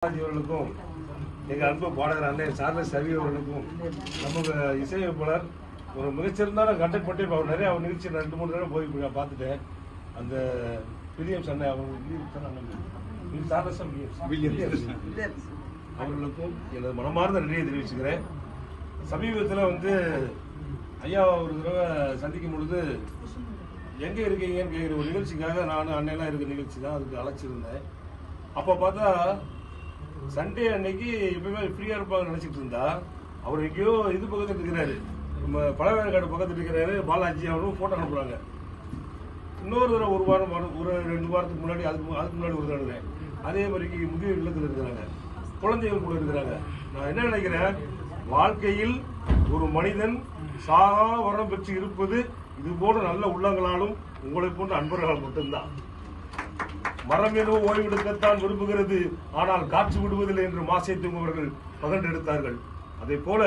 அவர்களுக்கும் எங்கள் அன்பு பாடகர் அண்ணன் சார்லஸ் ரவி அவர்களுக்கும் நமக்கு இசையமைப்பாளர் ஒரு மிகச்சிறந்தான கண்டக்ட் பண்ணி அவர் நிறைய அவர் நிகழ்ச்சி 2-3 தடவை போய் பார்த்துட்டேன். அந்த வில்லியம்ஸ் அண்ணன் அவர்களுக்கும் எனது மனமார்ந்த நன்றியை தெரிவிச்சுக்கிறேன். சமீபத்தில் ஐயா ஒரு தடவை சந்திக்கும் பொழுது எங்கே இருக்கீங்கன்னு கேட்குற ஒரு நிகழ்ச்சிக்காக நானும் அண்ணெல்லாம் இருக்க நிகழ்ச்சி தான் அதுக்கு அழைச்சிருந்தேன். அப்போ பார்த்தா சண்டே அன்னைக்கு எப்பவுமே ஃப்ரீயா இருப்பாங்க நினைச்சிட்டு இருந்தா அவர் எங்கேயோ இது பக்கத்தில் இருக்கிறாரு, நம்ம பழவேற்காடு பக்கத்தில் இருக்கிறாரு. பாலாஜி அவரும் போட்டோ அனுப்புறாங்க. இன்னொரு தடவை ஒரு 2 வாரத்துக்கு முன்னாடி அதுக்கு முன்னாடி ஒரு தடவை அதே மாதிரி முதியோர் இல்லத்தில் இருக்கிறாங்க, குழந்தைகள் கூட இருக்கிறாங்க. நான் என்ன நினைக்கிறேன், வாழ்க்கையில் ஒரு மனிதன் சாகா வரம் பெற்று இருப்பது இது போன்ற நல்ல உள்ளங்களாலும் உங்களை போன்ற அன்பர்களால் மட்டும்தான். மரம் எனவோ ஓய்வெடுக்கத்தான் விரும்புகிறது, ஆனால் காற்று விடுவதில்லை என்று மாசை தூங்குவர்கள் பகண்டெடுத்தார்கள். அதே போல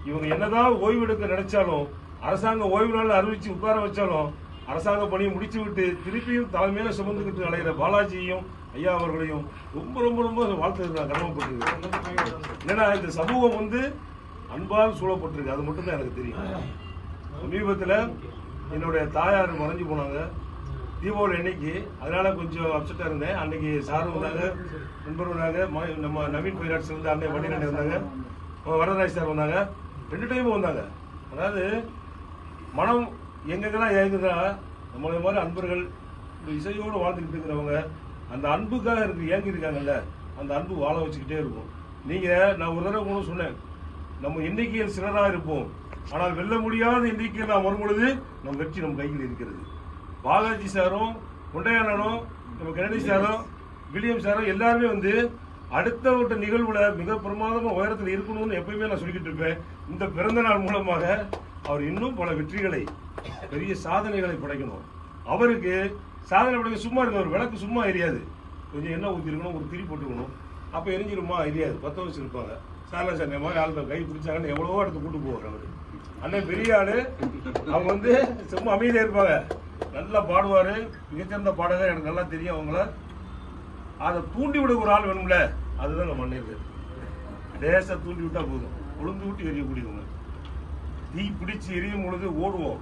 இவங்க என்னதான் ஓய்வெடுக்க நினைச்சாலும், அரசாங்க ஓய்வு நாள் அறிவிச்சு உட்கார வச்சாலும் அரசாங்க பணியை முடிச்சு விட்டு திருப்பியும் தலைமையில சுமந்துக்கிட்டு அலைகிற பாலாஜியையும் ஐயா அவர்களையும் ரொம்ப ரொம்ப ரொம்ப வாழ்த்து நான் கடமைப்பட்டிருக்கேன். ஏன்னா இந்த சமூகம் அன்பால் சூழப்பட்டிருக்கு, அது மட்டும்தான் எனக்கு தெரியும். சமீபத்தில் என்னுடைய தாயார் மறைஞ்சு போனாங்க தீபாவளி அன்னைக்கு. அதனால கொஞ்சம் அப்செட்டா இருந்தேன். அன்னைக்கு சாரும் வந்தாங்க, நண்பர் வந்தாங்க, நம்ம நவீன் பைராட்ஸ் அண்ணன் வண்டிநடை வந்தாங்க, வரதராஜ் சார் வந்தாங்க, 2 டைமும் வந்தாங்க. அதாவது மனம் எங்கெங்கெல்லாம் ஏங்குதா நம்மளை மாதிரி அன்பர்கள் இசையோடு வாழ்ந்துக்கிட்டு இருக்கிறவங்க அந்த அன்புக்காக ஏங்கி இருக்காங்கல்ல, அந்த அன்பு வாழ வச்சுக்கிட்டே இருக்கும். நீங்க நான் ஒரு தடவை கூட சொன்னேன், நம்ம எண்ணிக்கையில் சிலராக இருப்போம், ஆனால் வெல்ல முடியாத எண்ணிக்கையில் நாம் வரும்பொழுது நம் வெற்றி நம் கையில் இருக்கிறது. பாலாஜி சாரும் குண்டையானனும் நம்ம கணேடி சாரும் வில்லியம் சாரும் எல்லாருமே அடுத்த ஒரு நிகழ்வுல மிக பிரமாதமா உயரத்தில் இருக்கணும்னு எப்பயுமே நான் சொல்லிக்கிட்டு இருப்பேன். இந்த பிறந்த நாள் மூலமாக அவர் இன்னும் பல வெற்றிகளை பெரிய சாதனைகளை படைக்கணும். அவருக்கு சாதனை படைக்க சும்மா இருக்க ஒரு விளக்கு சும்மா எரியாது, கொஞ்சம் எண்ணெய் ஊற்றி இருக்கணும், ஒரு திரி போட்டுக்கணும், அப்ப எரிஞ்சிருமா எரியாது, 10 வச்சிருப்பாங்க. சார்லஸ் அண்ணன் மாதிரி ஆளுங்க கை பிடிச்சாங்கன்னு எவ்வளவோ இடத்துக்கு கூட்டு போவார் அவரு. அண்ணன் பெரிய ஆளு, அவங்க சும்மா அமைதியா இருப்பாங்க, நல்லா பாடுவாரு, மிகச்சிறந்த பாடகர், எனக்கு நல்லா தெரியும். அவங்கள அதை தூண்டி விட ஒரு ஆள் வேணும்ல, அதுதான் நம்ம அண்ணன். லேசா தூண்டி விட்டா போதும், உளுந்து விட்டு எரியக்கூடியவங்க. தீ பிடிச்சி எரியும் பொழுது ஓடுவோம்,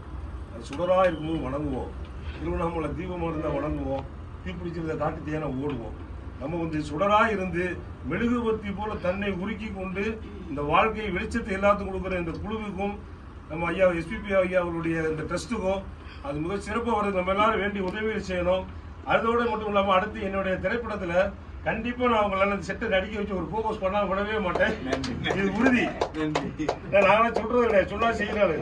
அது சுடரா இருக்கும்போது வணங்குவோம். திருவண்ணாமலை தீபமா இருந்தா வணங்குவோம், தீ பிடிச்சிருந்த காட்டு தேனை ஓடுவோம். நம்ம சுடரா இருந்து மெழுகுவர்த்தி போல தன்னை உருக்கி கொண்டு இந்த வாழ்க்கை வெளிச்சத்தை எல்லாத்துக்கும் கொடுக்குற இந்த குழுவுக்கும் நம்ம ஐயா எஸ்பிபி ஐயா அவருடைய இந்த ட்ரஸ்ட்டுக்கும் அது மிக சிறப்பாக வருது. நம்ம எல்லாரும் வேண்டி உதவி செய்யணும். அதோட மட்டும் இல்லாமல் அடுத்து என்னுடைய திரைப்படத்துல கண்டிப்பா நான் அவங்களால செட்டை நடிக்க வச்சு ஒரு போக்கஸ் பண்ணா விடவே மாட்டேன், இது உறுதி. நாங்களாம் சொல்றது கிடையாது, சொன்னா செய்யறாரு.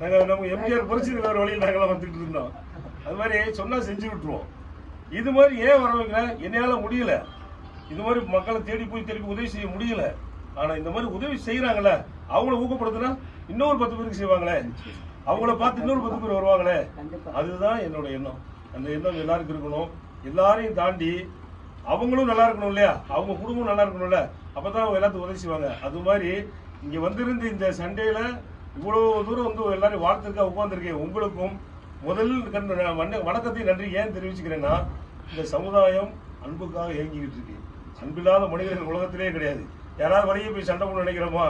நாங்க நம்ம எம்ஜிஆர் பரிசு வேற வழியில் நாங்களாம் வந்துட்டு இருந்தோம், அது மாதிரி சொன்னா செஞ்சு விட்டுருவோம். இது மாதிரி ஏன் வரவங்க என்னால முடியல, இது மாதிரி மக்களை தேடி போய் திருப்பி உதவி செய்ய முடியல. ஆனா இந்த மாதிரி உதவி செய்யறாங்கல்ல, அவங்கள ஊக்கப்படுத்தினா இன்னொரு 10 பேருக்கு செய்வாங்களே, அவங்கள பார்த்து இன்னொரு 10 பேர் வருவாங்களே, அதுதான் என்னோட எண்ணம். அந்த எண்ணம் எல்லாருக்கும் இருக்கணும். எல்லாரையும் தாண்டி அவங்களும் நல்லா இருக்கணும் இல்லையா, அவங்க குடும்பம் நல்லா இருக்கணும்ல, அப்பதான் அவங்க எல்லாத்துக்கும் உதவி செய்வாங்க. அது மாதிரி இங்க வந்திருந்து இந்த சண்டேல இவ்வளவு தூரம் எல்லாரும் வாழ்த்துக்கா உட்கார்ந்துருக்கேன். உங்களுக்கும் முதல் வணக்கத்தை நன்றி ஏன் தெரிவிச்சுக்கிறேன்னா, இந்த சமுதாயம் அன்புக்காக இயங்கிக்கிட்டு இருக்கு. அன்பில்லாத மனிதர்கள் உலகத்திலே கிடையாது. யாராவது வழியே போய் சண்டை போட நினைக்கிறோமா?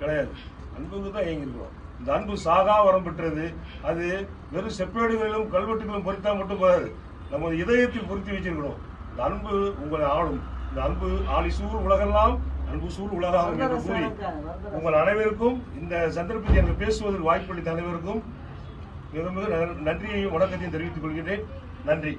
கிடையாது, அன்புக்கு தான் இயங்கிருக்கிறோம். இந்த அன்பு சாகா வரம் பெற்றது. அது வெறும் செப்பேடுகளிலும் கல்வெட்டுகளும் பொறித்தா மட்டும் போதாது, நம்ம இதயத்தில் பொருத்தி வச்சிருக்கணும். இந்த அன்பு உங்களை ஆளும். இந்த அன்பு ஆலிசூர் உலகெல்லாம் அன்பு சூழ் உலகாகும் என்று கூறி உங்கள் அனைவருக்கும் இந்த சந்தர்ப்பத்தை எனக்கு பேசுவதில் வாய்ப்பளித்த அனைவருக்கும் மிக மிக நன்றியையும் வணக்கத்தையும் தெரிவித்துக் கொள்கிறேன். நன்றி.